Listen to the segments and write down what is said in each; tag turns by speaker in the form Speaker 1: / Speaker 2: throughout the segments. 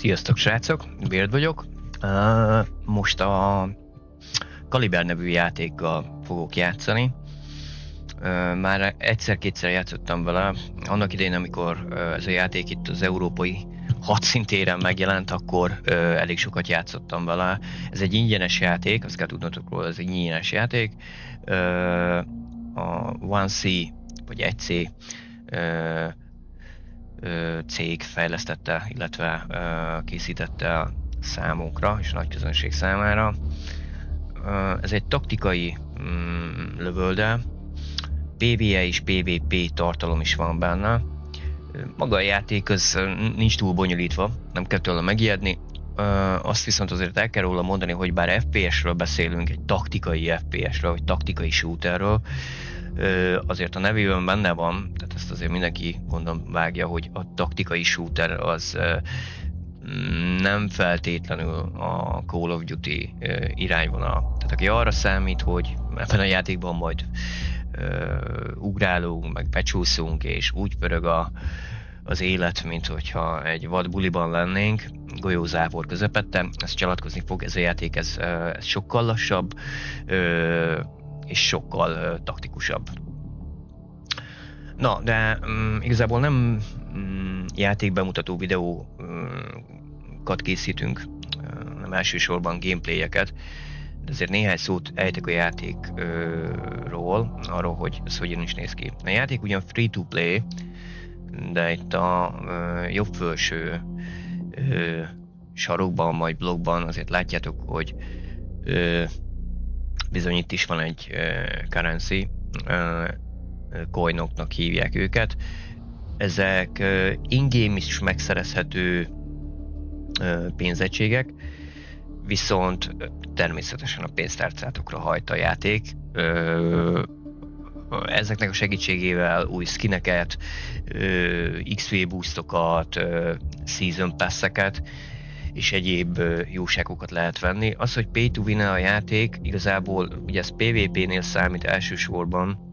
Speaker 1: Sziasztok srácok, Bérd vagyok. Most a Kaliber nevű játékkal fogok játszani. Már egyszer-kétszer játszottam vele. Annak idején, amikor ez a játék itt az európai hadszintéren megjelent, akkor elég sokat játszottam vele. Ez egy ingyenes játék, azt kell tudnotok róla, ez egy ingyenes játék. A 1C, vagy 1C cég fejlesztette, illetve készítette számunkra és a nagy közönség számára. Ez egy taktikai lövölde, PvE és PvP tartalom is van benne. Maga a játék az nincs túl bonyolítva, nem kell tőle megijedni. Azt viszont azért el kell róla mondani, hogy bár FPS-ről beszélünk, egy taktikai FPS-ről, vagy taktikai shooterről, azért a nevében benne van, tehát ezt azért mindenki gondolom vágja, hogy a taktikai shooter az nem feltétlenül a Call of Duty irányvonal. Tehát aki arra számít, hogy ebben a játékban majd ugrálunk, meg becsúszunk, és úgy pörög az élet, mint hogyha egy vadbuliban lennénk, golyózápor közepette, ez csalatkozni fog, ez a játék, ez sokkal lassabb, és sokkal taktikusabb. Na, de igazából nem játékbemutató videókat készítünk, nem elsősorban gameplayeket, de azért néhány szót ejtek a játékról, arról, hogy ez hogyan is néz ki. A játék ugyan free-to-play, de itt a jobb felső sarokban, majd blogban azért látjátok, hogy bizony itt is van egy currency, coinoknak hívják őket. Ezek in-game is megszerezhető pénzegységek, viszont természetesen a pénztárcátokra hajt a játék. Ezeknek a segítségével új skineket, XP boostokat, season pass-eket és egyéb jóságokat lehet venni. Az, hogy pay to win a játék, igazából ugye ez PvP-nél számít elsősorban.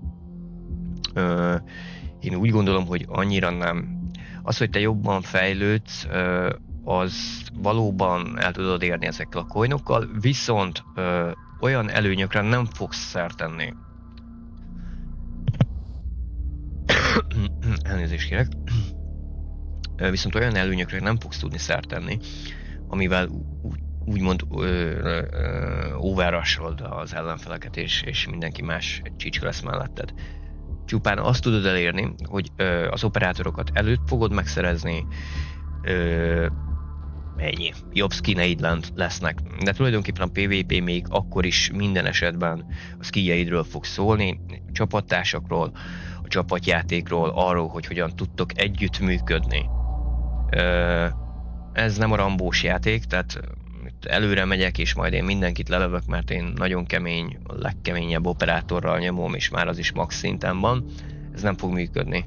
Speaker 1: Én úgy gondolom, hogy annyira nem. Az, hogy te jobban fejlődsz, az valóban el tudod érni ezekkel a coinokkal, viszont olyan előnyökre nem fogsz szert tenni. Elnézést kérek. Viszont olyan előnyökre nem fogsz tudni szert tenni, amivel úgymond overrushod az ellenfeleket, és mindenki más csicska lesz melletted. Csupán azt tudod elérni, hogy az operátorokat előtt fogod megszerezni, ennyi. Jobb skineid lesznek. De tulajdonképpen a PvP még akkor is minden esetben a skinjeidről fog szólni, a csapattársakról, a csapatjátékról, arról, hogy hogyan tudtok együttműködni. Ez nem a rambós játék, tehát előre megyek és majd én mindenkit lelövök, mert én nagyon kemény, a legkeményebb operátorral nyomom, és már az is max szinten van. Ez nem fog működni.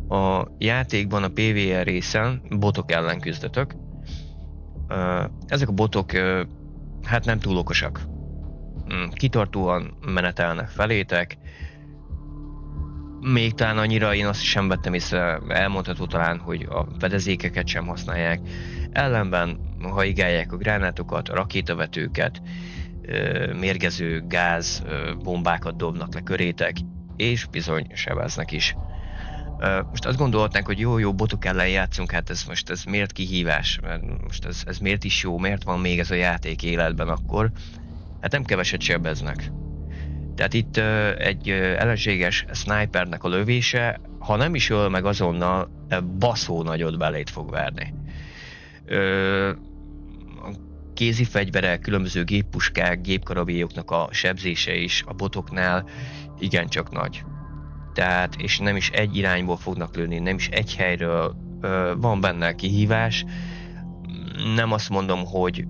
Speaker 1: A játékban a PvE részen botok ellen küzdötök. Ezek a botok hát nem túl okosak. Kitartóan menetelnek felétek. Még talán annyira én azt sem vettem észre, elmondható talán, hogy a fedezékeket sem használják. Ellenben haigálják a gránátokat, a rakétavetőket, mérgező gáz bombákat dobnak le körétek, és bizony sebeznek is. Most azt gondolhatnánk, hogy jó botok ellen játszunk, hát ez miért kihívás, most ez miért is jó, miért van még ez a játék életben akkor? Hát nem keveset sebeznek. Tehát itt egy ellenséges snipernek a lövése, ha nem is öl meg azonnal, baszó nagyot belét fog verni. A kézi fegyverek, különböző géppuskák, gépkarabélyoknak a sebzése is a botoknál igencsak nagy. Tehát, és nem is egy irányból fognak lőni, nem is egy helyről, van benne kihívás. Nem azt mondom, hogy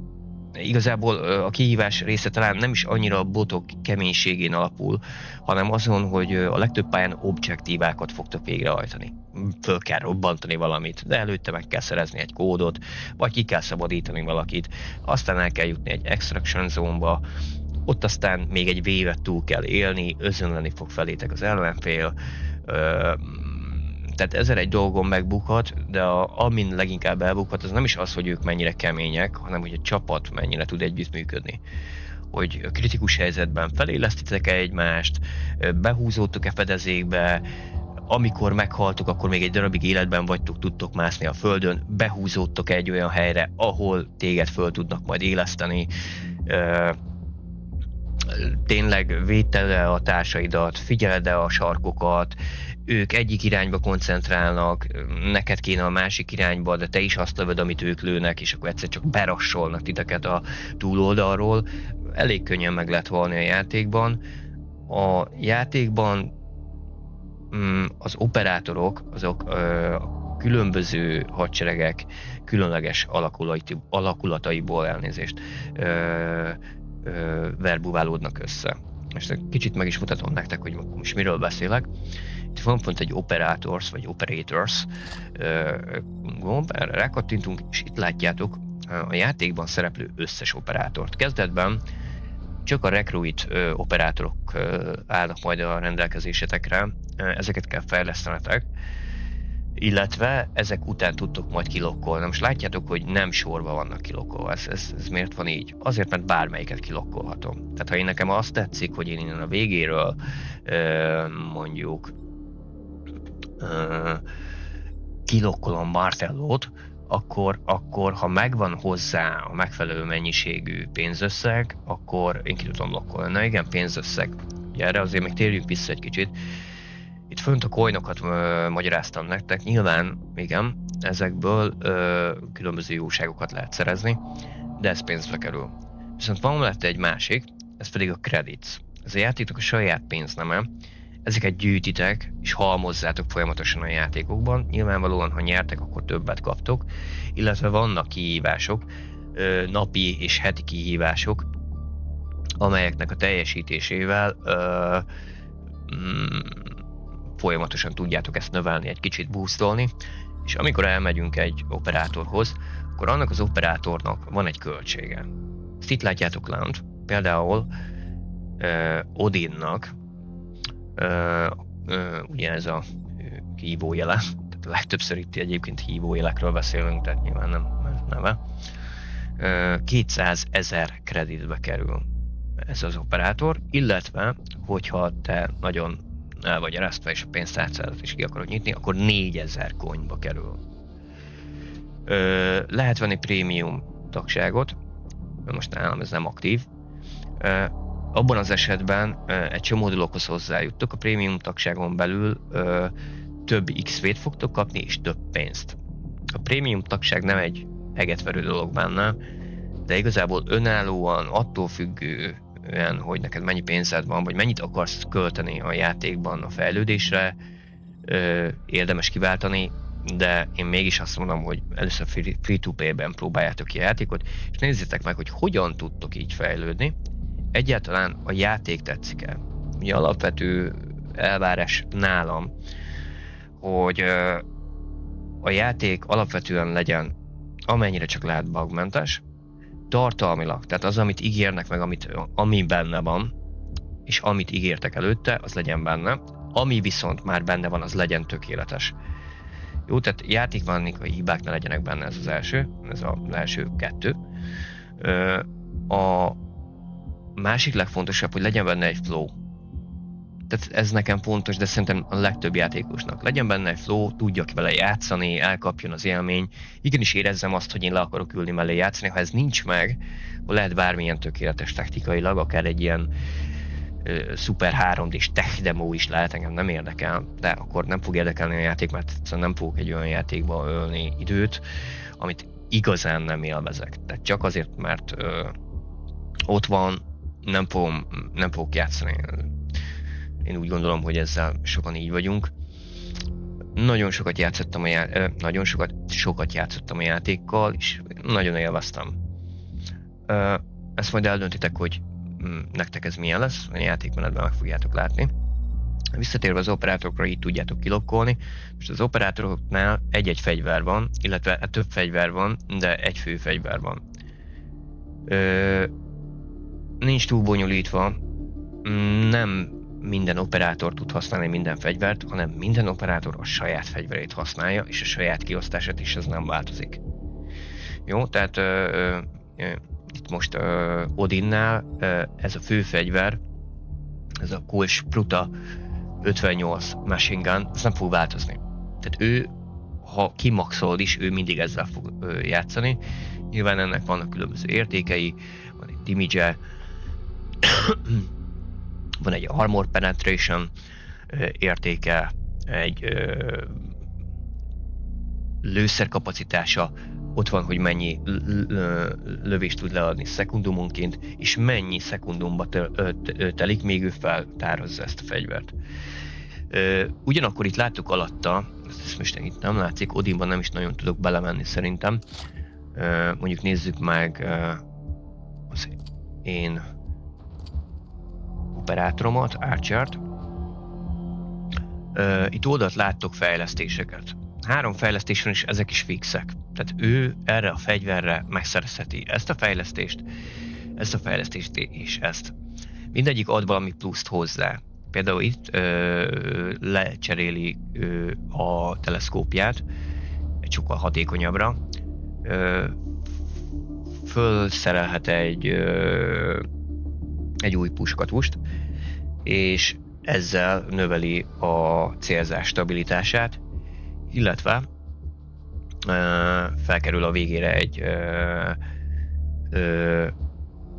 Speaker 1: igazából a kihívás része talán nem is annyira a botok keménységén alapul, hanem azon, hogy a legtöbb pályán objektívákat fogtok végrehajtani. Föl kell robbantani valamit, de előtte meg kell szerezni egy kódot, vagy ki kell szabadítani valakit, aztán el kell jutni egy extraction zónba, ott aztán még egy vévet túl kell élni, özönleni fog felétek az ellenfél, Tehát 1001 dolgon megbukhat, de amin leginkább elbukhat, az nem is az, hogy ők mennyire kemények, hanem hogy a csapat mennyire tud együttműködni. Hogy kritikus helyzetben felélesztitek-e egymást, behúzódtok-e fedezékbe, amikor meghaltok, akkor még egy darabig életben vagytok, tudtok mászni a földön, behúzódtok egy olyan helyre, ahol téged föl tudnak majd éleszteni, tényleg védted-e a társaidat, figyeled-e a sarkokat, ők egyik irányba koncentrálnak, neked kéne a másik irányba, de te is azt lövöd, amit ők lőnek, és akkor egyszer csak berassolnak titeket a túloldalról. Elég könnyen meg lehet halni a játékban. A játékban az operátorok, azok a különböző hadseregek különleges alakulataiból elnézést verbuválódnak össze. Most egy kicsit meg is mutatom nektek, hogy most miről beszélek. Itt van pont egy operators, vagy operators gomb, erre rákattintunk, és itt látjátok a játékban szereplő összes operátort. Kezdetben csak a recruit operátorok állnak majd a rendelkezésetekre, ezeket kell fejlesztenetek, illetve ezek után tudtok majd kilokkolni. Most látjátok, hogy nem sorba vannak kilokkolva. Ez miért van így? Azért, mert bármelyiket kilokkolhatom. Tehát ha én nekem azt tetszik, hogy én innen a végéről mondjuk kilokkolom Martellót, akkor ha megvan hozzá a megfelelő mennyiségű pénzösszeg, akkor én ki tudom lokkolni. Na igen, pénzösszeg. Ugye erre azért még térjünk vissza egy kicsit. Itt fönt a coinokat magyaráztam nektek, nyilván igen, ezekből különböző jóságokat lehet szerezni, de ez pénzbe kerül. Viszont van mellette egy másik, ez pedig a credits. Ez a játéknak a saját pénzneme, ezeket gyűjtitek és halmozzátok folyamatosan a játékokban. Nyilvánvalóan, ha nyertek, akkor többet kaptok, illetve vannak kihívások, napi és heti kihívások, amelyeknek a teljesítésével folyamatosan tudjátok ezt növelni, egy kicsit boostolni, és amikor elmegyünk egy operátorhoz, akkor annak az operátornak van egy költsége. Ezt itt látjátok lent, például Odinnak, ugye ez a hívójele, tehát a legtöbbször itt egyébként hívójelekről beszélünk, tehát nyilván nem neve, 200 000 kreditbe kerül ez az operátor, illetve hogyha te nagyon el vagy eresztve és a pénztárcádat is ki akarod nyitni, akkor 4000 coinba kerül. Lehet venni prémium tagságot, most nálam ez nem aktív. Abban az esetben egy csomó dologhoz hozzájuttok, a prémium tagságon belül több XP-t fogtok kapni és több pénzt. A prémium tagság nem egy egetverő dolog benne, de igazából önállóan, attól függően, hogy neked mennyi pénzed van, vagy mennyit akarsz költeni a játékban a fejlődésre, érdemes kiváltani, de én mégis azt mondom, hogy először free-to-play-ben próbáljátok ki a játékot, és nézzétek meg, hogy hogyan tudtok így fejlődni. Egyáltalán a játék tetszik-e? Ugye alapvető elvárás nálam, hogy a játék alapvetően legyen amennyire csak lehet bugmentes, tartalmilag, tehát az, amit ígérnek meg, ami benne van, és amit ígértek előtte, az legyen benne, ami viszont már benne van, az legyen tökéletes. Jó, tehát játékmechanikai hibák ne legyenek benne, ez az első kettő. A másik legfontosabb, hogy legyen benne egy flow. Tehát ez nekem fontos, de szerintem a legtöbb játékosnak. Legyen benne egy flow, tudjak vele játszani, elkapjon az élmény. Igenis érezzem azt, hogy én le akarok ülni mellé játszani. Ha ez nincs meg, akkor lehet bármilyen tökéletes taktikailag, akár egy ilyen szuper 3D-s tech demo is lehet, engem nem érdekel, de akkor nem fog érdekelni a játék, mert nem fogok egy olyan játékba ölni időt, amit igazán nem élvezek. Tehát csak azért, mert ott van, nem fogok játszani. Én úgy gondolom, hogy ezzel sokan így vagyunk. Nagyon sokat játszottam a játékkal, és nagyon élveztem. Ezt majd eldöntitek, hogy nektek ez milyen lesz, a játékmenetben meg fogjátok látni. Visszatérve az operátorokra, így tudjátok kilokkolni. Most az operátoroknál egy-egy fegyver van, illetve több fegyver van, de egy fő fegyver van. Nincs túl bonyolítva, nem minden operátor tud használni minden fegyvert, hanem minden operátor a saját fegyverét használja, és a saját kiosztását is ez nem változik. Jó, tehát itt most Odinnál ez a fő fegyver, ez a Colt Spruta 58 Machine Gun, ez nem fog változni. Tehát ő, ha kimaxolod is, ő mindig ezzel fog játszani. Nyilván ennek vannak különböző értékei, van egy damage, van egy armor penetration értéke, egy lőszerkapacitása, ott van, hogy mennyi lövést tud leadni szekundumonként, és mennyi szekundumba telik, még ő feltározza ezt a fegyvert. Ugyanakkor itt láttuk alatta, ezt most itt nem látszik, Odinban nem is nagyon tudok belemenni szerintem. Mondjuk nézzük meg az én operátoromat, Archert. Itt oldalt láttok fejlesztéseket. 3 fejlesztés van, és ezek is fixek. Tehát ő erre a fegyverre megszerezheti ezt a fejlesztést és ezt. Mindegyik ad valami pluszt hozzá. Például itt lecseréli a teleszkópját egy sokkal hatékonyabbra. Fölszerelhet egy új puskatust, és ezzel növeli a célzás stabilitását, illetve felkerül a végére egy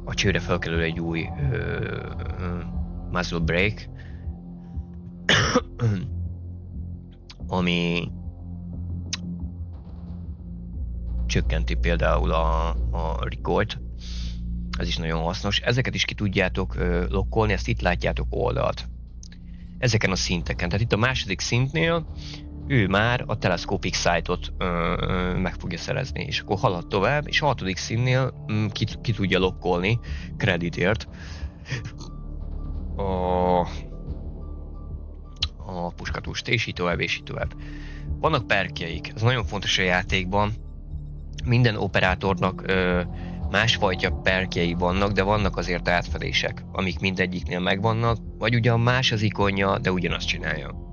Speaker 1: a csőre felkerül egy új muzzle brake, ami csökkenti például a recoilt. Ez is nagyon hasznos. Ezeket is ki tudjátok lokkolni, ezt itt látjátok oldalt. Ezeken a szinteken. Tehát itt a második szintnél ő már a telescopic sight-ot meg fogja szerezni, és akkor halad tovább, és a 6. színnél ki tudja lokkolni kreditért a puskatust, és így tovább, és így tovább. Vannak perkjeik, ez nagyon fontos a játékban. Minden operátornak másfajta perkjei vannak, de vannak azért átfedések, amik mindegyiknél megvannak, vagy ugyan más az ikonja, de ugyanazt csinálja.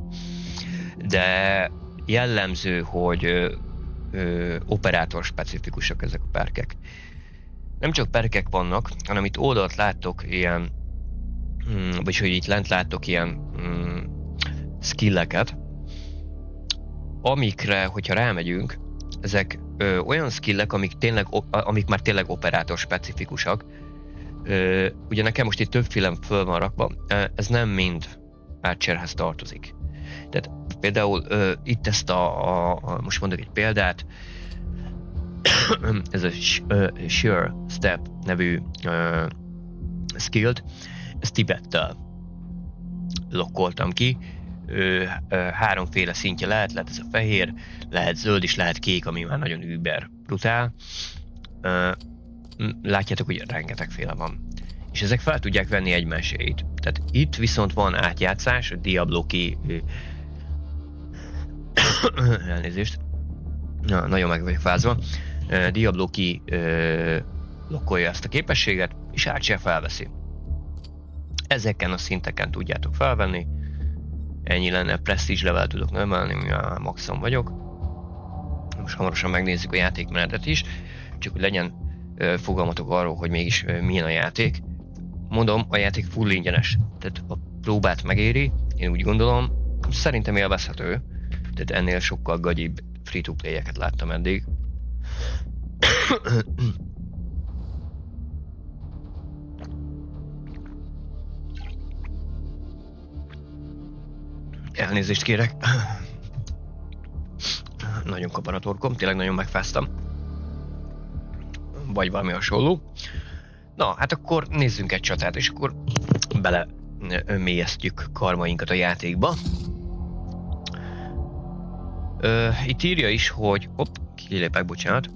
Speaker 1: De jellemző, hogy operátor specifikusak ezek a perkek. Nem csak perkek vannak, hanem itt oldalt láttok ilyen, vagy hogy itt lent láttok ilyen skilleket, amikre, hogyha rámegyünk, ezek olyan skillek, amik már tényleg operátor specifikusak. Ugye nekem most itt többféle föl van rakva, ez nem mind Archerhez tartozik. Tehát például itt ezt most mondok egy példát, ez a Sure Step nevű skillt, ezt Tibettel lokkoltam ki. 3 szintje lehet ez a fehér, lehet zöld és lehet kék, ami már nagyon über brutál. Látjátok, hogy rengetegféle van. És ezek fel tudják venni egymáséit. Tehát itt viszont van átjátszás, a Diablo Key elnézést. Nagyon meg vagyok fázva. Diablo Key lokkolja ezt a képességet, és Archer felveszi. Ezeken a szinteken tudjátok felvenni. Ennyi lenne, prestige level tudok növelni, mivel maxon vagyok. Most hamarosan megnézzük a játékmenetet is, csak hogy legyen fogalmatok arról, hogy mégis milyen a játék. Mondom, a játék full ingyenes, tehát a próbát megéri, én úgy gondolom, szerintem élvezhető, tehát ennél sokkal gagyibb free-to-play-eket láttam eddig. Elnézést kérek. Nagyon kapar a torkom, tényleg nagyon megfáztam. Vagy valami hasonló. Na, hát akkor nézzünk egy csatát, és akkor bele mélyeztjük karmainkat a játékba. Itt írja is, hogy... kilépek, bocsánat.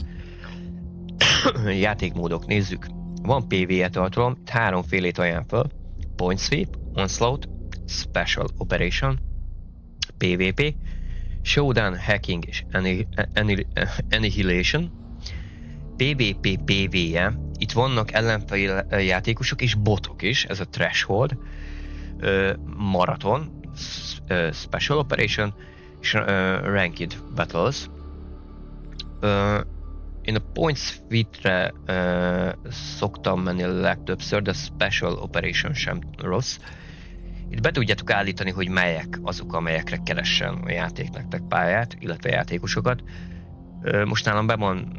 Speaker 1: Játékmódok, nézzük. Van PvE tartalom, 3 ajánl föl. Point Sweep, Onslaught, Special Operation, PvP, Showdown, Hacking és Annihilation, PvP, PvE, itt vannak ellenfél játékosok és botok is, ez a Threshold, Marathon, Special Operation és Ranked Battles. Én a Points Feat-re szoktam menni a legtöbbször, de a Special Operation sem rossz. Itt be tudjátok állítani, hogy melyek azok, amelyekre keressen a játék nektek pályát, illetve játékosokat. Most nálam be van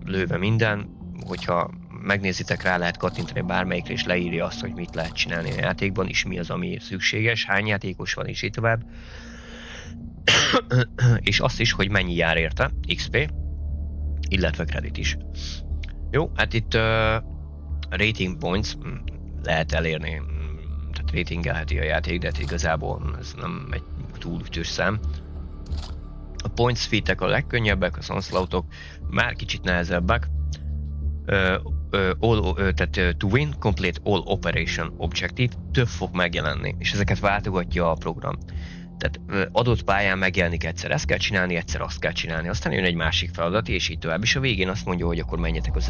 Speaker 1: lőve minden, hogyha megnézitek, rá lehet kattintani bármelyikre, és leírja azt, hogy mit lehet csinálni a játékban, és mi az, ami szükséges, hány játékos van, és így tovább. És azt is, hogy mennyi jár érte, XP, illetve kredit is. Jó, hát itt rating points lehet elérni, tehát ratingelheti a játék, de hát igazából ez nem egy túl ütős szám. A points feat-ek a legkönnyebbek, az onslaughtok már kicsit nehezebbek. Tehát to win, complete all operation objective, több fog megjelenni, és ezeket váltogatja a program. Tehát adott pályán megjelenik egyszer ezt kell csinálni, egyszer azt kell csinálni, aztán jön egy másik feladat, és így tovább. És a végén azt mondja, hogy akkor menjetek az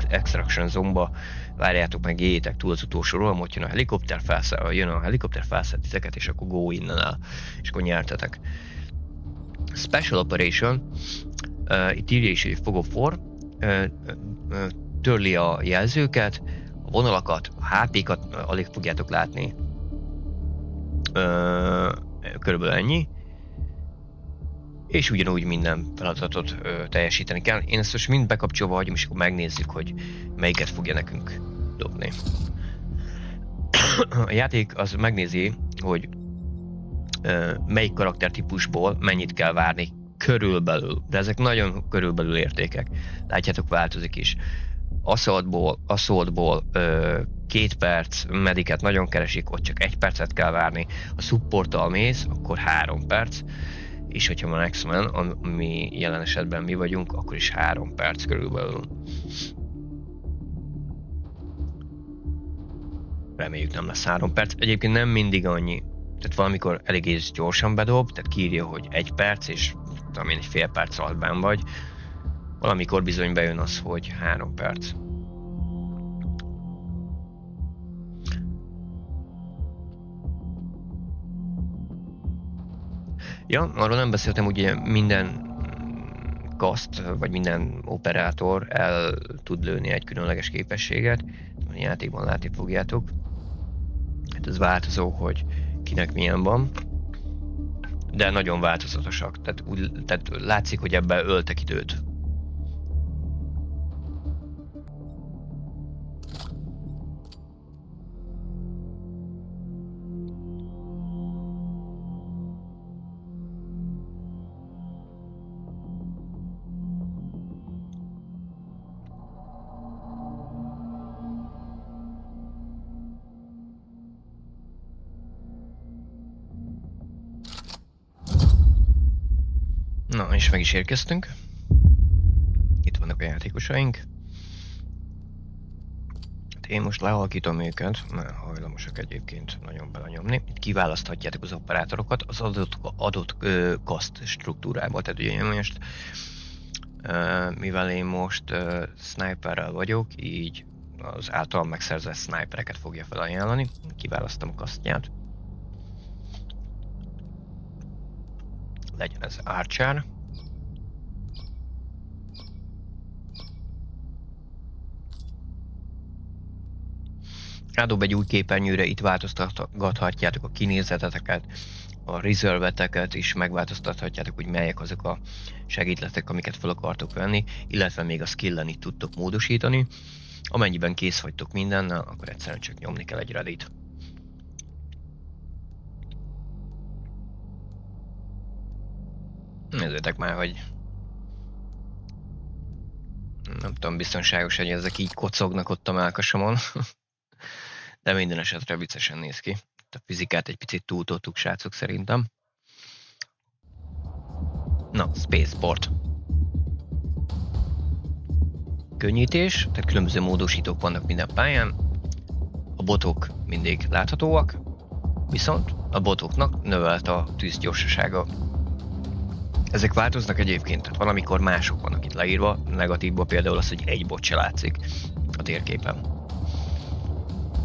Speaker 1: extraction zone-ba, várjátok meg, éljétek túl az utolsó rohamot, jön a helikopter felszed titeket, és akkor go innen el, és akkor nyertetek. Special Operation, itt írja is, hogy fog of war, törli a jelzőket, a vonalakat, a HP-kat alig fogjátok látni. Körülbelül ennyi. És ugyanúgy minden feladatot teljesíteni kell. Én ezt most mind bekapcsolva hagyom, és akkor megnézzük, hogy melyiket fogja nekünk dobni. A játék az megnézi, hogy melyik karaktertípusból mennyit kell várni körülbelül, de ezek nagyon körülbelül értékek. Látjátok, változik is. Assaultból 2 perc, mediket nagyon keresik, ott csak 1 percet kell várni. A supporttal mész, akkor 3 perc, és hogyha van X-Men, ami jelen esetben mi vagyunk, akkor is 3 perc körülbelül. Reméljük nem lesz 3 perc. Egyébként nem mindig annyi. Tehát valamikor eléggé gyorsan bedob, tehát kiírja, hogy 1 perc, és tudom én, egy fél perc alatt benn vagy. Valamikor bizony bejön az, hogy 3 perc. Ja, arról nem beszéltem, ugye minden cast, vagy minden operátor el tud lőni egy különleges képességet. A játékban látni fogjátok. Hát ez változó, hogy kinek milyen van. De nagyon változatosak. Tehát látszik, hogy ebben öltek időt. Na, és meg is érkeztünk. Itt vannak a játékosaink. Hát én most lehalkítom őket, mert hajlamosak egyébként nagyon belenyomni. Itt kiválaszthatjátok az operátorokat az adott cast struktúrából. Tehát ugye most, mivel én most sniperrel vagyok, így az általam megszerzett snipereket fogja felajánlani. Kiválasztom a kasztját. Legyen ez Archer. Rádob egy új képernyőre, itt változtathatjátok a kinézeteteket, a reserveteket is megváltoztathatjátok, hogy melyek azok a segítletek, amiket fel akartok venni, illetve még a skillen itt tudtok módosítani. Amennyiben kész vagytok mindennel, akkor egyszerűen csak nyomni kell egy ready-t. Nézzétek már, hogy nem tudom, biztonságos, hogy ezek így kocognak ott a mellkasomon. De minden esetre viccesen néz ki. A fizikát egy picit túltoltuk, srácok, szerintem. Na, Spaceport. Könnyítés, tehát különböző módosítók vannak minden pályán. A botok mindig láthatóak, viszont a botoknak növelt a tűz gyorsasága. Ezek változnak egyébként, tehát valamikor mások vannak itt leírva, negatívban például az, hogy egy bot se látszik a térképen.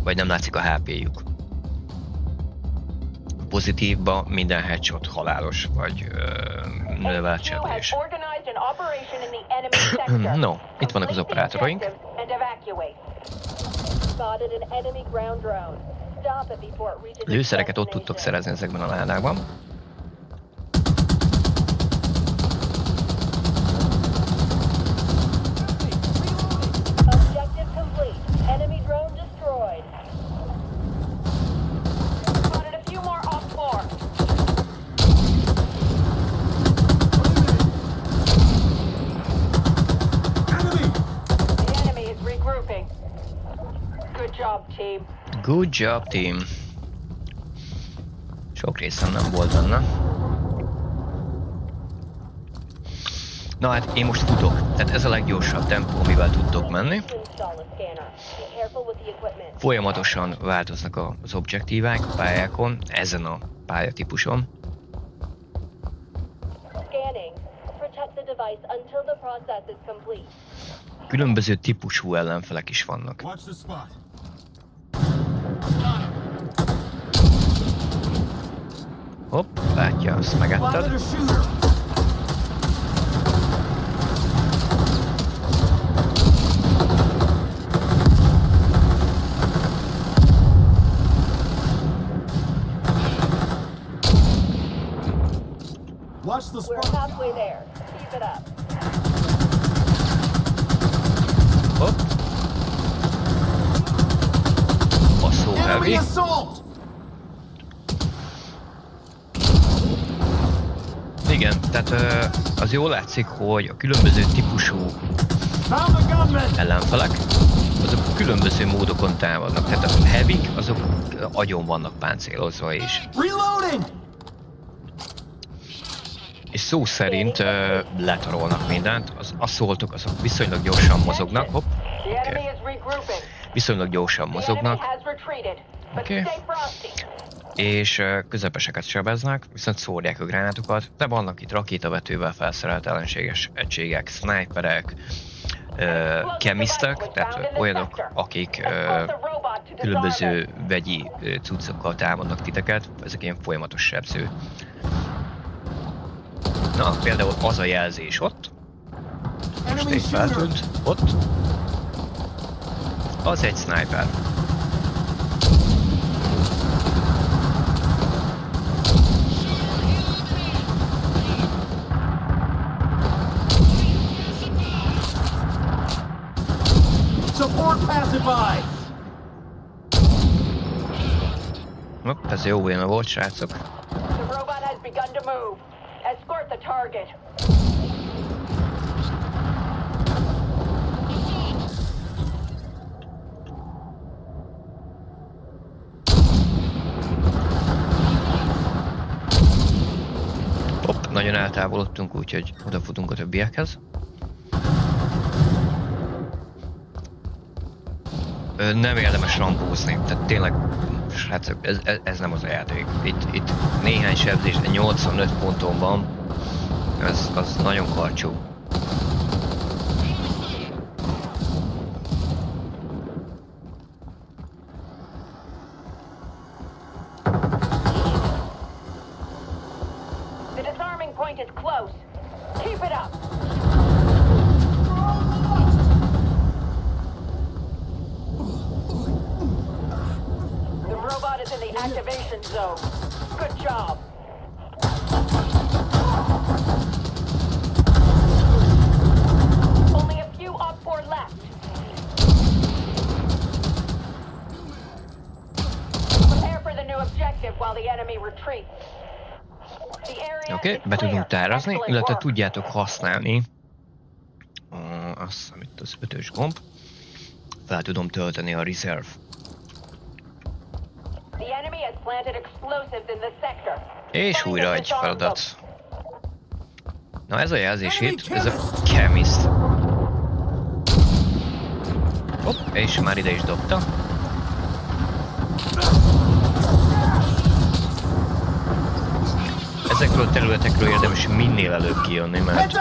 Speaker 1: Vagy nem látszik a HP-juk. pozitívba minden headshot halálos, vagy növelt sebzés. No, itt vannak az operátoroink. Lőszereket ott tudtok szerezni ezekben a ládákban. Good job, team. Sok részem nem volt benne. Na hát én most futok, tehát ez a leggyorsabb tempó, amivel tudtok menni. Folyamatosan változnak az objektívák a pályákon, ezen a pályatípuson. Különböző típusú ellenfelek is vannak. Hopp, látja, azt megetted.
Speaker 2: Watch the spot. We're halfway there. Keep it up.
Speaker 1: Hopp. Baszó
Speaker 2: Enemy
Speaker 1: heavy.
Speaker 2: assault.
Speaker 1: Igen, tehát az jól látszik, hogy a különböző típusú ellenfelek, azok különböző módokon támadnak. Tehát a heavy azok agyon vannak páncélozva is. És szó szerint letarolnak mindent, az asszoltok azok viszonylag gyorsan mozognak, hopp, oké. Viszonylag gyorsan mozognak, oké. És közepeseket sebeznek, viszont szórják a gránátokat, de vannak itt rakétavetővel felszerelt ellenséges egységek, sniperek, chemisztek, tehát olyanok, akik különböző vegyi cuccokkal támadnak titeket, ezek ilyen folyamatos sebző. Na, például az a jelzés ott, most egy feltűnt, ott, az egy sniper.
Speaker 2: Support pacify.
Speaker 1: Hopp, ez jó olyan volt, srácok.
Speaker 3: The robot has begun to move. Escort the target.
Speaker 1: Hopp, nagyon eltávolodtunk, úgyhogy odafutunk a többiekhez. Nem érdemes rambózni, tehát tényleg, srácok, ez nem az a játék. Itt néhány sebzés, 85 ponton van, az nagyon karcsú.
Speaker 3: The disarming point is close. Keep it up. The robot is in the activation zone. Good job. Only a few Op 4 left. Prepare for the new objective while the enemy retreats.
Speaker 1: Oké, be tudunk tárazni, illetve tudjátok használni azt, amit az 5-ös gomb. Fel tudom tölteni a reserve. És újra egy feladat. Na ez a jelzés itt, ez a chemist. Hopp, és már ide is dobta. Ezekről a területekről érdemes minél előbb kijönni, mert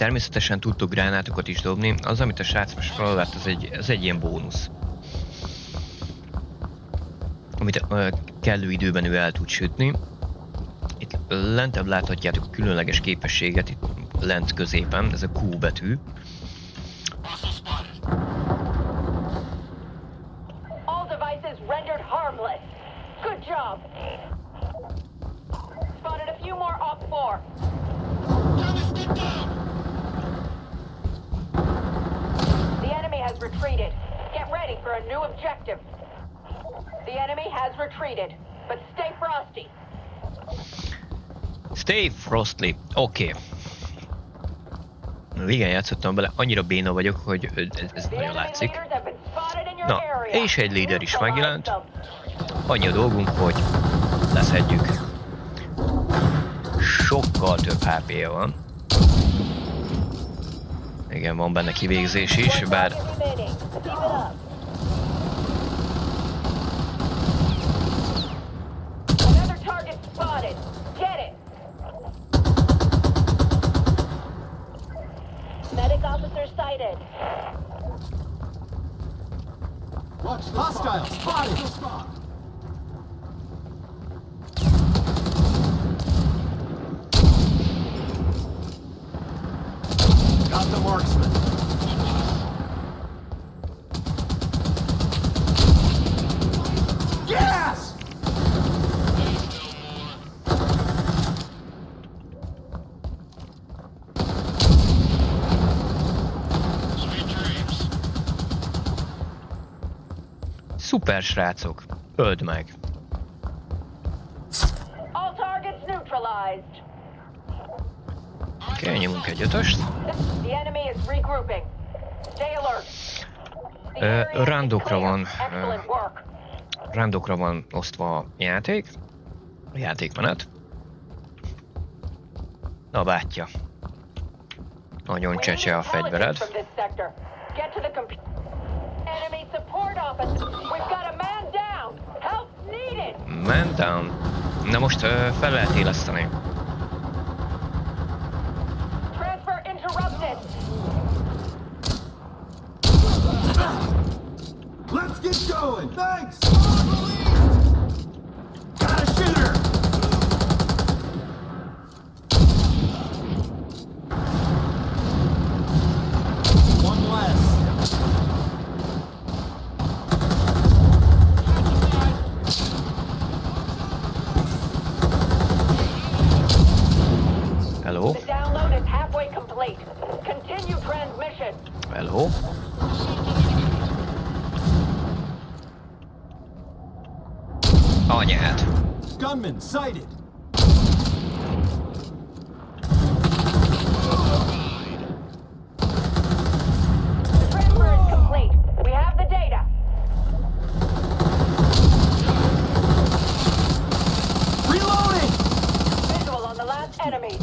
Speaker 1: természetesen tudtok gránátokat is dobni. Az, amit a srác most felvett, ez egy ilyen bónusz. Amit kellő időben ő el tud sütni. Itt lentebb láthatjátok a különleges képességet, itt lent középen, ez a Q betű.
Speaker 3: All devices rendered harmless. Good job. Spotted a few more off 4. The enemy has retreated. Get ready for a new objective. The enemy has retreated, but stay frosty.
Speaker 1: Stay frosty. Oké. Igen, játszottam bele, annyira béna vagyok, hogy ez nagyon látszik. Na, és egy líder is megjelent. Annyi a dolgunk, hogy leszedjük. Sokkal több HP-je van. Igen, van benne kivégzés is, bár...
Speaker 2: Hostile spotted! Got the marksman. Yes!
Speaker 1: Szuper, srácok! Öld meg! Oké, nyomunk egy 5-öst. Rándokra van osztva a játék. A játékmenet. Na bátya. Nagyon csecse a fegyvered. Man down. Na most fel lehet éleszteni.
Speaker 2: Let's get going! Thanks! Got a shooter! One less.
Speaker 1: Hello?
Speaker 3: The download is halfway complete. Continue transmission.
Speaker 1: Hello? Anyád!
Speaker 2: Gunman sighted!
Speaker 3: The transfer is complete. We have the data.
Speaker 2: Reloading!
Speaker 3: Visual on the last enemy.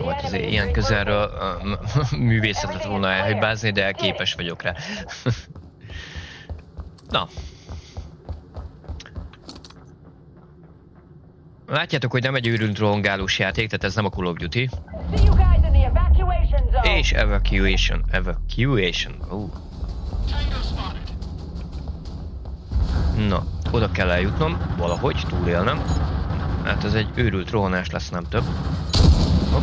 Speaker 1: Hát azért ilyen közelről művészetet volna elhibázni, de képes vagyok rá. Na. Látjátok, hogy nem egy őrült rohangálós játék, tehát ez nem a Call of Duty. És evacuation. Na, oda kell eljutnom, valahogy túlélnem. Hát ez egy őrült rohanás lesz, nem több. Hopp.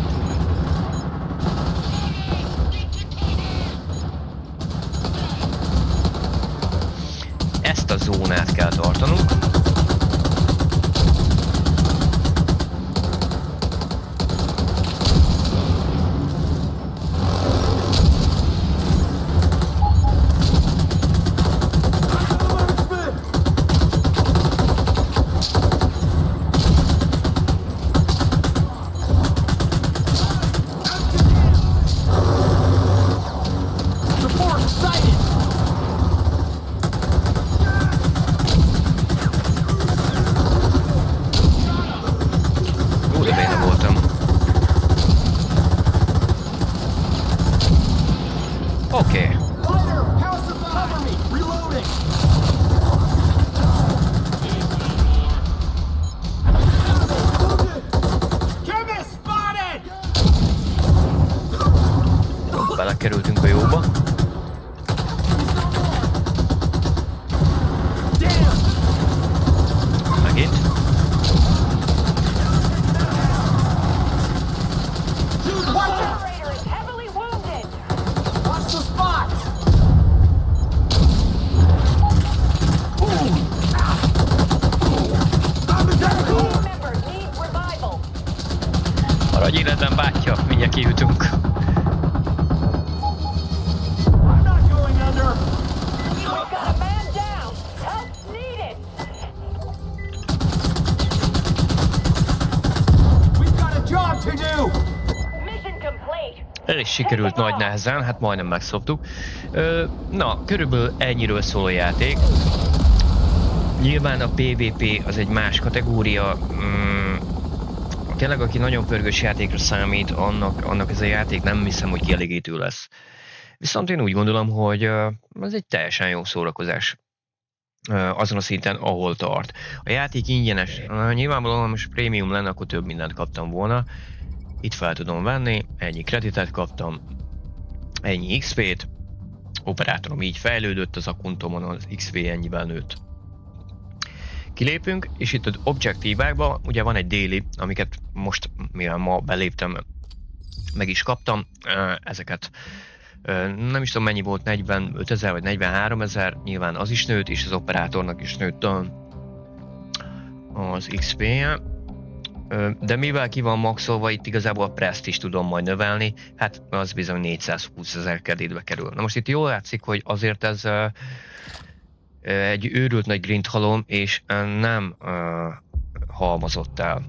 Speaker 1: Ezt a zónát kell tartanunk. Maradj életben, bátya, mindjárt kijutunk.
Speaker 2: I'm not going under.
Speaker 3: We've got a man down. Help's needed.
Speaker 2: We've got a job to do.
Speaker 3: Mission complete.
Speaker 1: El is sikerült nagy nehezen, hát majdnem megszoptuk. Na, körülbelül ennyiről szól a játék. Nyilván a PvP az egy más kategória. Tényleg, aki nagyon pörgős játékra számít, annak ez a játék nem hiszem, hogy kielégítő lesz. Viszont én úgy gondolom, hogy ez egy teljesen jó szórakozás. Azon a szinten, ahol tart. A játék ingyenes. Nyilvánvalóan most prémium lenne, akkor több mindent kaptam volna. Itt fel tudom venni, ennyi kreditet kaptam, ennyi XP-t. Operátorom így fejlődött, az akuntomon az XP ennyivel nőtt. Kilépünk, és itt az objektívákban ugye van egy daily, amiket most, mivel ma beléptem, meg is kaptam. Ezeket nem is tudom mennyi volt, 45 000 vagy 43 000, nyilván az is nőtt, és az operátornak is nőtt az XP-je. De mivel ki van maxolva, itt igazából a preszt is tudom majd növelni, hát az bizony 420 000 kreditbe kerül. Na most itt jól látszik, hogy azért ez egy őrült nagy grindhalom, és nem halmozott el.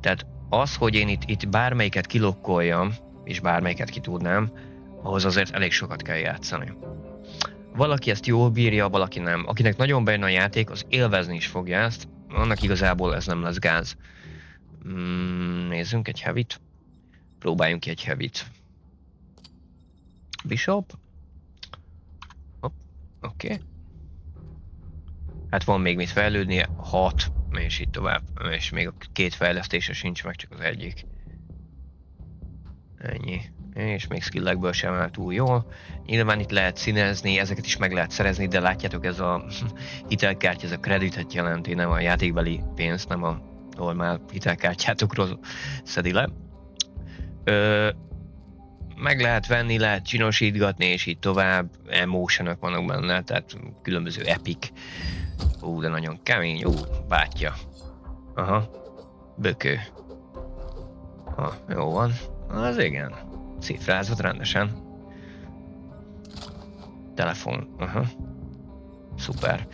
Speaker 1: Tehát az, hogy én itt bármelyiket kilokkoljam, és bármelyiket ki tudnám, ahhoz azért elég sokat kell játszani. Valaki ezt jól bírja, valaki nem. Akinek nagyon bejön a játék, az élvezni is fogja ezt, annak igazából ez nem lesz gáz. Nézzünk egy heavy-t. Próbáljunk ki egy heavy-t. Bishop. Oké. Hát van még mit fejlődnie, 6, és így tovább. És még a 2 fejlesztése sincs meg, csak az egyik. Ennyi. És még skillekből sem áll túl jól. Nyilván itt lehet színezni, ezeket is meg lehet szerezni, de látjátok, ez a hitelkártya, ez a kreditet jelenti, nem a játékbeli pénzt, nem a normál hitelkártyátokról szedi le. Meg lehet venni, lehet csinosítgatni, és így tovább. Emotionok vannak benne, tehát különböző epic. De nagyon kemény, bátya. Aha, bökő. Jó van. Az igen. Cifrázott rendesen. Telefon. Szuper.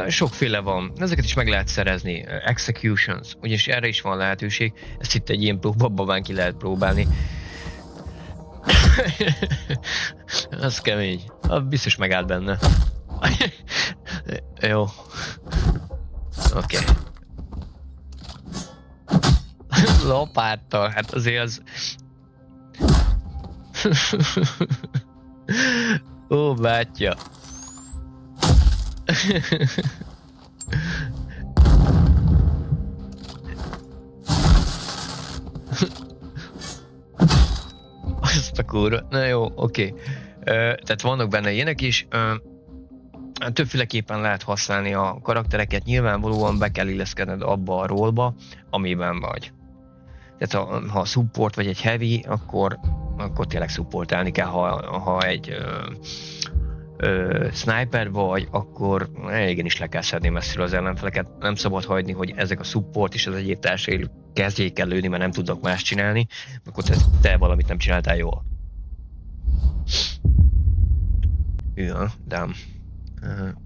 Speaker 1: Sokféle van. Ezeket is meg lehet szerezni. Executions. Ugyanis erre is van lehetőség. Ezt itt egy ilyen próbabban ki lehet próbálni. Az kemény. Biztos megállt benne. Jó. Oké. Lopáttal. Hát azért az... Ó, bátya. Azt a kurva. Na jó, oké. Tehát vannak benne ilyenek is. Többféleképpen lehet használni a karaktereket, nyilvánvalóan be kell illeszkedned abba a rollba, amiben vagy. Tehát ha support vagy egy heavy, akkor tényleg supportálni kell, ha egy sniper vagy, akkor igenis le kell szedni messziről az ellenfeleket. Nem szabad hagyni, hogy ezek a support és az egyéb társai kezdjék el lőni, mert nem tudnak más csinálni, akkor te valamit nem csináltál jól. De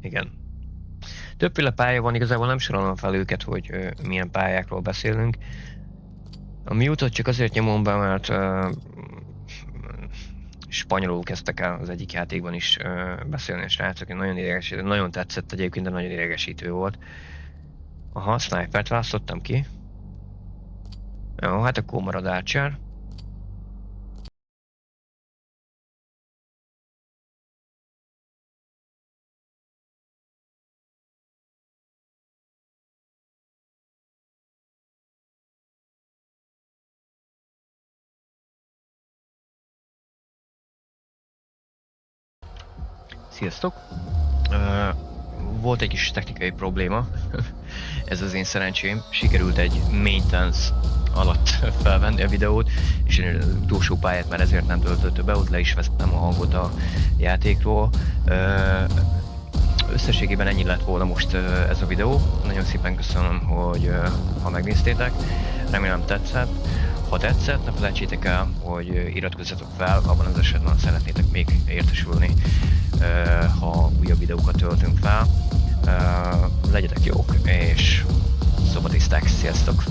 Speaker 1: igen. Többféle pálya van, igazából nem sorolom fel őket, hogy milyen pályákról beszélünk. A Mute-ot csak azért nyomom be, mert spanyolul kezdtek el az egyik játékban is beszélni a srácok, nagyon idegesítő, nagyon tetszett egyébként, de nagyon idegesítő volt. Aha, snipert választottam ki. Jó, hát akkor marad Archer. Sziasztok! Volt egy kis technikai probléma, ez az én szerencsém. Sikerült egy maintenance alatt felvenni a videót, és én az utolsó pályát már ezért nem töltötte be, ott le is vezettem a hangot a játékról. Összességében ennyi lett volna most ez a videó. Nagyon szépen köszönöm, hogy ha megnéztétek. Remélem tetszett. Ha tetszett, ne felejtsétek el, hogy iratkozzatok fel, abban az esetben, ha szeretnétek még értesülni, ha újabb videókat töltünk fel. Legyetek jók, és szobatiszták, sziasztok!